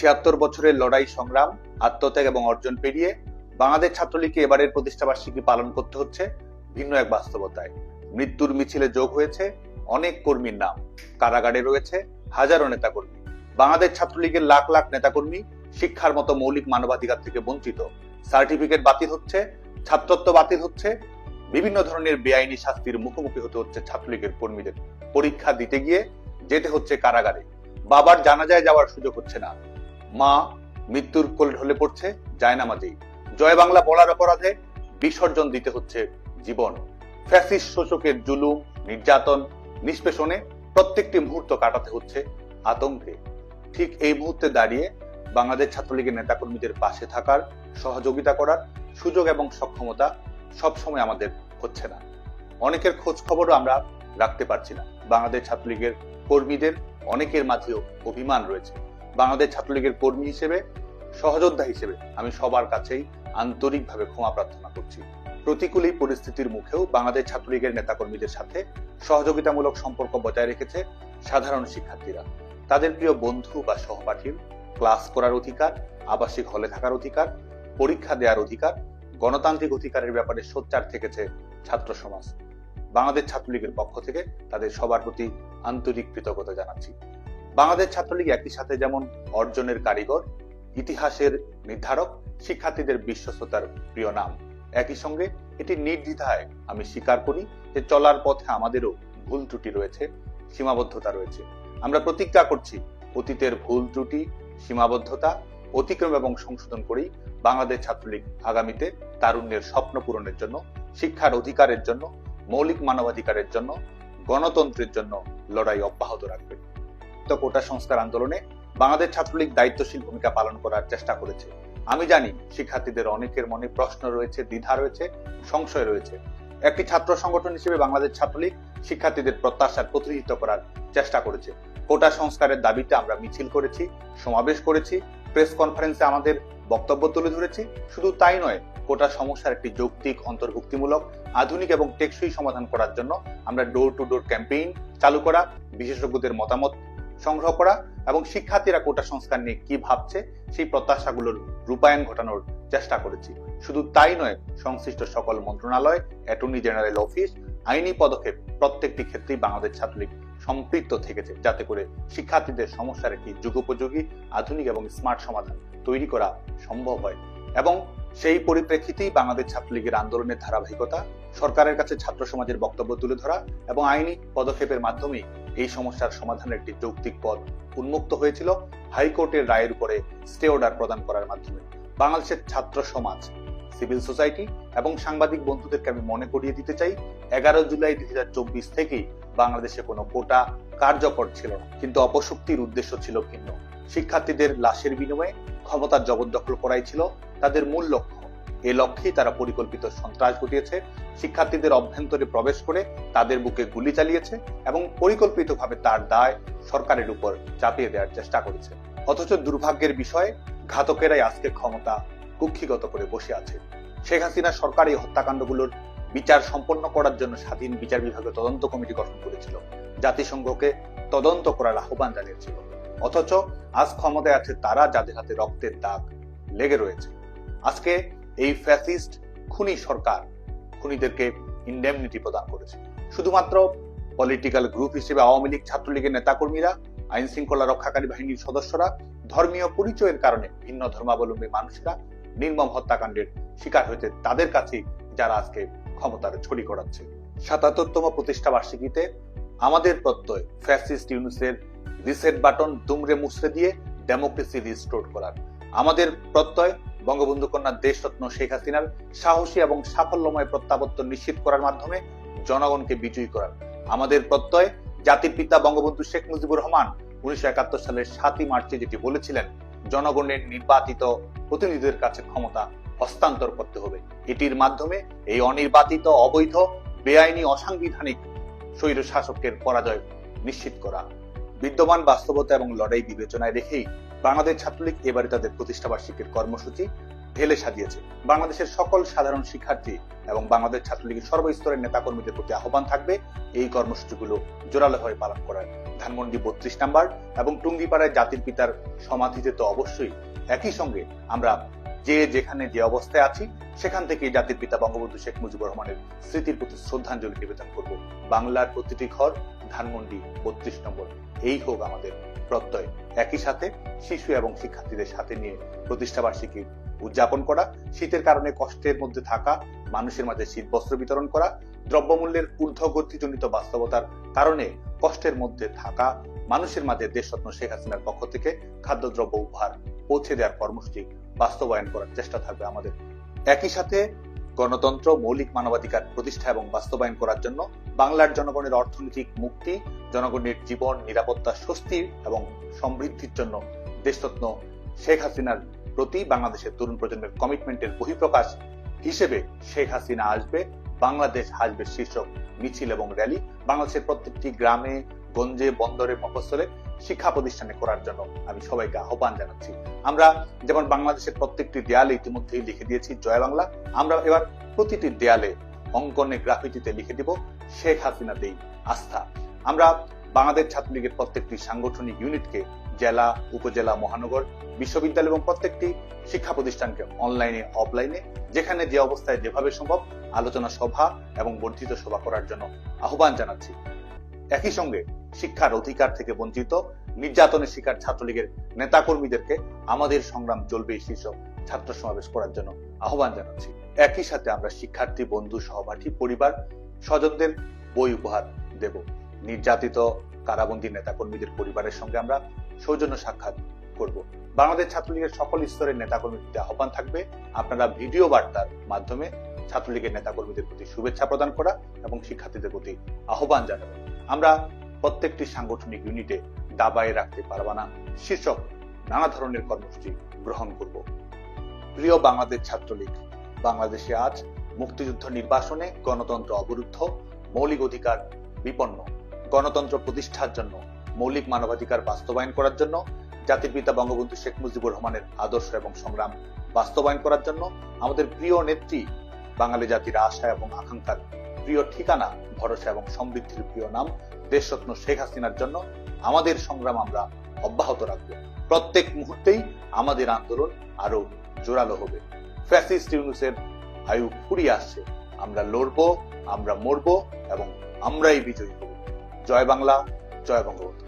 ৭৬ বছরের লড়াই সংগ্রাম, আত্মত্যাগ এবং অর্জন পেরিয়ে বাংলাদেশ ছাত্রলীগকে এবারের প্রতিষ্ঠাবার্ষিকী পালন করতে হচ্ছে ভিন্ন এক বাস্তবতায়। মৃত্যুর মিছিলে যোগ হয়েছে অনেক কর্মীর নাম, কারাগারে রয়েছে হাজারো নেতাকর্মী। বাংলাদেশ ছাত্রলীগের লাখ লাখ নেতাকর্মী শিক্ষার মতো মৌলিক মানবাধিকার থেকে বঞ্চিত। সার্টিফিকেট বাতিল হচ্ছে, ছাত্রত্ব বাতিল হচ্ছে, বিভিন্ন ধরনের বেআইনি শাস্তির মুখোমুখি হতে হচ্ছে ছাত্রলীগের কর্মীদের। পরীক্ষা দিতে গিয়ে যেতে হচ্ছে কারাগারে, বাবার জানাজায় যাওয়ার সুযোগ হচ্ছে না, মা মৃত্যুর কোলে ঢলে পড়ছে জায়নামাজেই। জয় বাংলা বলার অপরাধে বিসর্জন দিতে হচ্ছে জীবন। ফ্যাসিস্ট শোষকের জুলুম, নির্যাতন, নিষ্পেষণে প্রত্যেকটি মুহূর্ত কাটাতে হচ্ছে আতঙ্কে। ঠিক এই মুহূর্তে দাঁড়িয়ে বাংলাদেশ ছাত্রলীগের নেতাকর্মীদের পাশে থাকার, সহযোগিতা করার সুযোগ এবং সক্ষমতা সবসময় আমাদের হচ্ছে না। অনেকের খোঁজ খবরও আমরা রাখতে পারছি না। বাংলাদেশ ছাত্রলীগের কর্মীদের অনেকের মাঝেও অভিমান রয়েছে। বাংলাদেশ ছাত্রলীগের কর্মী হিসেবে, সহযোদ্ধা হিসেবে আমি সবার কাছেই আন্তরিকভাবে ক্ষমা প্রার্থনা করছি। প্রতিকূল এই পরিস্থিতির মুখেও বাংলাদেশ ছাত্রলীগের নেতাকর্মীদের সাথে সহযোগিতামূলক সম্পর্ক বজায় রেখেছে সাধারণ শিক্ষার্থীরা। তাদের প্রিয় বন্ধু বা সহপাঠীর ক্লাস করার অধিকার, আবাসিক হলে থাকার অধিকার, পরীক্ষা দেওয়ার অধিকার, গণতান্ত্রিক অধিকারের ব্যাপারে সোচ্চার থেকেছে ছাত্র সমাজ। বাংলাদেশ ছাত্রলীগের পক্ষ থেকে তাদের সবার প্রতি আন্তরিক কৃতজ্ঞতা জানাচ্ছি। বাংলাদেশ ছাত্রলীগ একই সাথে যেমন অর্জনের কারিগর, ইতিহাসের নির্ধারক, শিক্ষার্থীদের বিশ্বস্ততার প্রিয় নাম, একই সঙ্গে এটি নির্দ্বিধায় আমি স্বীকার করি যে চলার পথে আমাদেরও ভুল ত্রুটি রয়েছে, সীমাবদ্ধতা রয়েছে। আমরা প্রতিজ্ঞা করছি অতীতের ভুল ত্রুটি, সীমাবদ্ধতা অতিক্রম এবং সংশোধন করেই বাংলাদেশ ছাত্রলীগ আগামীতে তারুণ্যের স্বপ্ন পূরণের জন্য, শিক্ষার অধিকারের জন্য, মৌলিক মানবাধিকারের জন্য, গণতন্ত্রের জন্য লড়াই অব্যাহত রাখবে। তো কোটা সংস্কার আন্দোলনে বাংলাদেশ ছাত্রলীগ দায়িত্বশীল ভূমিকা পালন করার চেষ্টা করেছে। আমি জানি শিক্ষার্থীদের অনেকের মনে প্রশ্ন রয়েছে, দ্বিধা রয়েছে, সংশয় রয়েছে। একটি ছাত্র সংগঠন হিসেবে বাংলাদেশ ছাত্রলীগ শিক্ষার্থীদের প্রত্যাশার প্রতিনিধিত্ব করার চেষ্টা করেছে। কোটা সংস্কারের দাবিতে আমরা মিছিল করেছি, সমাবেশ করেছি, প্রেস কনফারেন্সে আমাদের বক্তব্য তুলে ধরেছি। শুধু তাই নয়, কোটা সমস্যার একটি যৌক্তিক, অন্তর্ভুক্তিমূলক, আধুনিক এবং টেকসই সমাধান করার জন্য আমরা ডোর টু ডোর ক্যাম্পেইন চালু করা, বিশেষজ্ঞদের মতামত সংগ্রহ করা এবং শিক্ষার্থীরা কোটা সংস্কার নিয়ে কি ভাবছে সেই প্রত্যাশাগুলোর রূপায়ণ ঘটানোর চেষ্টা করেছি। শুধু তাই নয়, সংশ্লিষ্ট সকল মন্ত্রণালয়, অ্যাটর্নি জেনারেল অফিস, আইনি পদক্ষেপ প্রত্যেকটি ক্ষেত্রেই বাংলাদেশ ছাত্রলীগ সম্পৃক্ত থেকেছে, যাতে করে শিক্ষার্থীদের সমস্যার একটি যুগোপযোগী, আধুনিক এবং স্মার্ট সমাধান তৈরি করা সম্ভব হয়। এবং সেই পরিপ্রেক্ষিতেই বাংলাদেশ ছাত্রলীগের আন্দোলনের ধারাবাহিকতা, সরকারের কাছে ছাত্র সমাজের বক্তব্য তুলে ধরা এবং আইনি পদক্ষেপের মাধ্যমেই এই সমস্যার সমাধানের একটি যৌক্তিক পথ উন্মুক্ত হয়েছিল হাইকোর্টের রায়ের উপরে স্টে অর্ডার প্রদান করার মাধ্যমে। বাংলাদেশের ছাত্র সমাজ, সিভিল সোসাইটি এবং সাংবাদিক বন্ধুদেরকে আমি মনে করিয়ে দিতে চাই, 11 জুলাই 2024 থেকেই বাংলাদেশে কোনো কোটা কার্যকর ছিল না, কিন্তু অপশক্তির উদ্দেশ্য ছিল ভিন্ন। শিক্ষার্থীদের লাশের বিনিময়ে ক্ষমতার জবরদখল করাই ছিল তাদের মূল লক্ষ্য। এই লক্ষ্যেই তারা পরিকল্পিত সন্ত্রাস ঘটিয়েছে, শিক্ষার্থীদের অভ্যন্তরে প্রবেশ করে তাদের বুকে গুলি চালিয়েছে এবং পরিকল্পিতভাবে তার দায় সরকারের উপর চাপিয়ে দেওয়ার চেষ্টা করেছে। অথচ দুর্ভাগ্যের বিষয়ে ঘাতকেরাই আজকে ক্ষমতা কুক্ষিগত করে বসে আছে। শেখ হাসিনা সরকার এই হত্যাকাণ্ডগুলোর বিচার সম্পন্ন করার জন্য স্বাধীন বিচার বিভাগীয় তদন্ত কমিটি গঠন করেছিল, জাতিসংঘকে তদন্ত করার আহ্বান জানিয়েছিল। অথচ আজ ক্ষমতায় আছে তারা যাদের হাতে রক্তের দাগ লেগে রয়েছে। আজকে এই ফ্যাসিস্ট খুনি সরকার খুনিদেরকে ইনডেমনিটি প্রদান করেছে। শুধুমাত্র পলিটিক্যাল গ্রুপ হিসেবে আওয়ামী লীগ, ছাত্রলীগের নেতাকর্মীরা, আইন শৃঙ্খলা রক্ষাকারী বাহিনীর সদস্যরা, ধর্মীয় পরিচয়ের কারণে ভিন্ন ধর্মাবলম্বী মানুষরা নির্মম হত্যাকাণ্ডের শিকার হয়েছে, তাদের কাছে যারা আজকে ক্ষমতার ছড়ি করাচ্ছে। ৭৭তম প্রতিষ্ঠা বার্ষিকীতে আমাদের প্রত্যয় ফ্যাসিস্ট ইউনূসের রিসেট বাটন দুমড়ে মুছড়ে দিয়ে ডেমোক্রেসি রিস্টোর করার। আমাদের প্রত্যয় বঙ্গবন্ধু কন্যা দেশরত্ন শেখ হাসিনার সাহসী এবং সাফল্যময় প্রত্যাবর্তন নিশ্চিত করার মাধ্যমে জনগণকে বিজয়ী করার। আমাদের প্রত্যয় জাতির পিতা বঙ্গবন্ধু শেখ মুজিবুর রহমান 1971 সালের 7ই মার্চে যেটি বলেছিলেন, জনগণের নির্বাচিত প্রতিনিধিদের কাছে ক্ষমতা হস্তান্তর করতে হবে। এটির মাধ্যমে এই অনির্বাচিত, অবৈধ, বেআইনি, অসাংবিধানিক স্বৈর শাসকের পরাজয় নিশ্চিত করা। বিদ্যমান বাস্তবতা এবং লড়াই বিবেচনায় রেখেই বাংলাদেশ ছাত্রলীগ এবারে তাদের প্রতিষ্ঠাবার্ষিকীর কর্মসূচি ঢেলে সাজিয়েছে। বাংলাদেশের সকল সাধারণ শিক্ষার্থী এবং বাংলাদেশ ছাত্রলীগের সর্বস্তরের নেতাকর্মীদের প্রতি আহ্বান থাকবে এই কর্মসূচিগুলো জোরালোভাবে পালন করার। ধানমন্ডি 32 নাম্বার এবং টুঙ্গিপাড়ায় জাতির পিতার সমাধিতে তো অবশ্যই, একই সঙ্গে আমরা যে যেখানে যে অবস্থায় আছি সেখান থেকে জাতির পিতা বঙ্গবন্ধু শেখ মুজিবুর রহমানের স্মৃতির প্রতি শ্রদ্ধাঞ্জলি নিবেদন করব। বাংলার প্রতিটি ঘর ধানমন্ডি 32 নম্বর, এই হোক আমাদের প্রত্যয়। একই সাথে শিশু এবং শিক্ষার্থীদের সাথে নিয়ে প্রতিষ্ঠাবার্ষিকী উদযাপন করা, শীতের কারণে কষ্টের মধ্যে থাকা মানুষের মাঝে শীত বস্ত্র বিতরণ করা, দ্রব্যমূল্যের ঊর্ধ্বগতিজনিত বাস্তবতার কারণে কষ্টের মধ্যে থাকা মানুষের মাঝে দেশরত্ন শেখ হাসিনার পক্ষ থেকে খাদ্যদ্রব্য উপহার পৌঁছে দেওয়ার কর্মসূচি বাস্তবায়ন করার চেষ্টা থাকবে আমাদের। একই সাথে গণতন্ত্র, মৌলিক মানবাধিকার প্রতিষ্ঠা এবং বাস্তবায়ন করার জন্য বাংলার জনগণের অর্থনৈতিক মুক্তি, জনগণের জীবন নিরাপত্তা, স্বস্তি এবং সমৃদ্ধির জন্য দেশরত্ন শেখ হাসিনার প্রতি বাংলাদেশের তরুণ প্রজন্মের কমিটমেন্টের বহিঃপ্রকাশ হিসেবে শেখ হাসিনা আসবে, বাংলাদেশ আসবে শীর্ষক মিছিল এবং র্যালি বাংলাদেশের প্রত্যেকটি গ্রামে, গঞ্জে, বন্দরে, মফস্বলে, শিক্ষা প্রতিষ্ঠানে করার জন্য আমি সবাইকে আহ্বান জানাচ্ছি। আমরা যেমন বাংলাদেশের প্রত্যেকটি দেয়ালে ইতিমধ্যেই লিখে দিয়েছি জয় বাংলা, আমরা এবার প্রতিটি দেয়ালে অঙ্কনে, গ্রাফিতিতে লিখে দিব শেখ হাসিনাতেই আস্থা। আমরা বাংলাদেশ ছাত্রলীগের প্রত্যেকটি সাংগঠনিক ইউনিটকে জেলা, উপজেলা, মহানগর, বিশ্ববিদ্যালয় এবং প্রত্যেকটি শিক্ষা প্রতিষ্ঠানকে অনলাইনে, অফলাইনে, যেখানে যে অবস্থায় যেভাবে সম্ভব আলোচনা সভা এবং বর্ধিত সভা করার জন্য আহ্বান জানাচ্ছি। একই সঙ্গে শিক্ষার অধিকার থেকে বঞ্চিত, নির্যাতনের শিকার ছাত্রলীগের নেতাকর্মীদেরকে আমাদের সংগ্রাম চলবে শীর্ষক ছাত্র সমাবেশ করার জন্য আহ্বান জানাচ্ছি। একই সাথে আমরা শিক্ষার্থী, বন্ধু, সহপাঠী, পরিবার, স্বজনদের বই উপহার দেব। নির্যাতিত কারাবন্দী নেতাকর্মীদের পরিবারের সঙ্গে আমরা সৌজন্য সাক্ষাৎ করব। বাংলাদেশ ছাত্রলীগের সকল স্তরের নেতাকর্মীদের আহ্বান থাকবে আপনারা ভিডিও বার্তার মাধ্যমে ছাত্রলীগের নেতাকর্মীদের প্রতি শুভেচ্ছা প্রদান করা এবং শিক্ষার্থীদের প্রতি আহ্বান জানাবেন। আমরা প্রত্যেকটি সাংগঠনিক ইউনিটে দাবায় রাখতে পারবা না শীর্ষক নানা ধরনের কর্মসূচি গ্রহণ করব। প্রিয় বাংলাদেশ ছাত্রলীগ, বাংলাদেশে আজ মুক্তিযুদ্ধ নির্বাসনে গণতন্ত্র অবরুদ্ধ, মৌলিক অধিকার বিপন্ন। গণতন্ত্র প্রতিষ্ঠার জন্য, মৌলিক মানবাধিকার বাস্তবায়ন করার জন্য, জাতির পিতা বঙ্গবন্ধু শেখ মুজিবুর রহমানের আদর্শ এবং সংগ্রাম বাস্তবায়ন করার জন্য, আমাদের প্রিয় নেত্রী, বাঙালি জাতির আশা এবং আকাঙ্ক্ষার প্রিয় ঠিকানা, ভরসা এবং সমৃদ্ধির প্রিয় নাম দেশরত্ন শেখ হাসিনার জন্য আমাদের সংগ্রাম আমরা অব্যাহত রাখব। প্রত্যেক মুহূর্তেই আমাদের আন্দোলন আরো জোরালো হবে। ফ্যাসিস্ট ইউনূসের আয়ু ফুরিয়ে আসছে। আমরা লড়বো, আমরা মরবো এবং আমরাই বিজয়ী হব। জয় বাংলা, জয় বঙ্গবন্ধু।